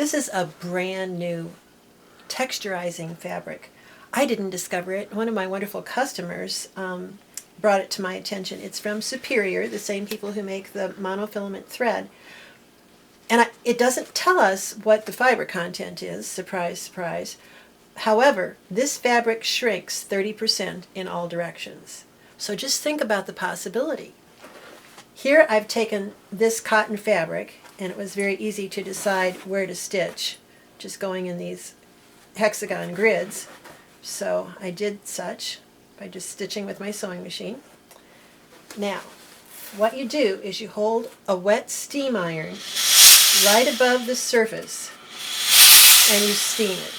This is a brand new texturizing fabric. I didn't discover it. One of my wonderful customers brought it to my attention. It's from Superior, the same people who make the monofilament thread. And it doesn't tell us what the fiber content is, surprise, surprise. However, this fabric shrinks 30% in all directions. So just think about the possibility. Here I've taken this cotton fabric, and it was very easy to decide where to stitch, just going in these hexagon grids. So I did such by just stitching with my sewing machine. Now, what you do is you hold a wet steam iron right above the surface and you steam it.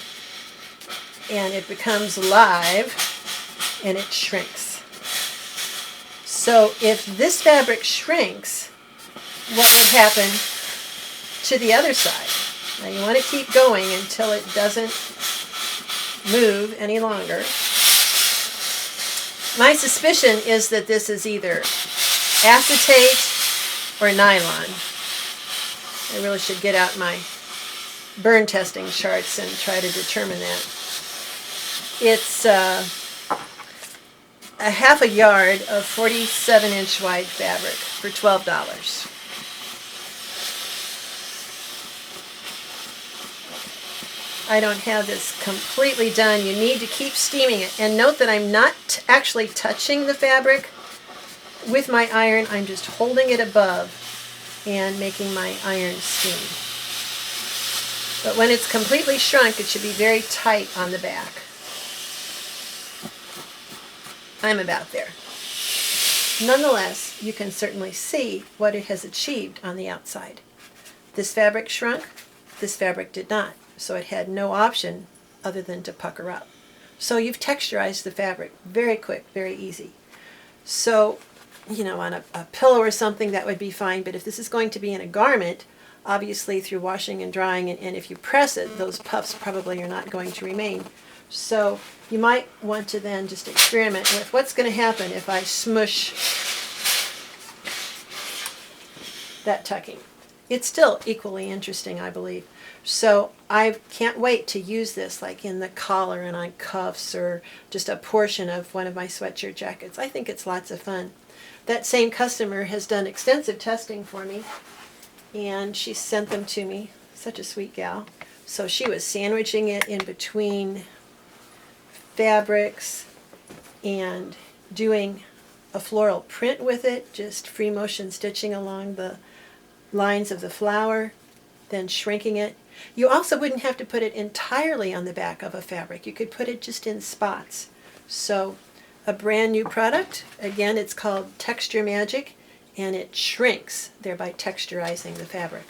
And it becomes live and it shrinks. So if this fabric shrinks, what would happen to the other side? Now you want to keep going until it doesn't move any longer. My suspicion is that this is either acetate or nylon. I really should get out my burn testing charts and try to determine that. It's a half a yard of 47-inch wide fabric for $12. I don't have this completely done. You need to keep steaming it. And note that I'm not actually touching the fabric with my iron. I'm just holding it above and making my iron steam. But when it's completely shrunk, it should be very tight on the back. I'm about there. Nonetheless, you can certainly see what it has achieved on the outside. This fabric shrunk, this fabric did not, so it had no option other than to pucker up. So you've texturized the fabric. Very quick, very easy. So, you know, on a pillow or something, that would be fine, but if this is going to be in a garment, obviously through washing and drying, and if you press it, those puffs probably are not going to remain. So you might want to then just experiment with what's going to happen if I smush that tucking. It's still equally interesting, I believe. So I can't wait to use this like in the collar and on cuffs or just a portion of one of my sweatshirt jackets. I think it's lots of fun. That same customer has done extensive testing for me, and she sent them to me. Such a sweet gal. So she was sandwiching it in between fabrics and doing a floral print with it, just free motion stitching along the lines of the flower, then shrinking it. You also wouldn't have to put it entirely on the back of a fabric. You could put it just in spots. So a brand new product. Again, it's called Texture Magic, and it shrinks, thereby texturizing the fabric.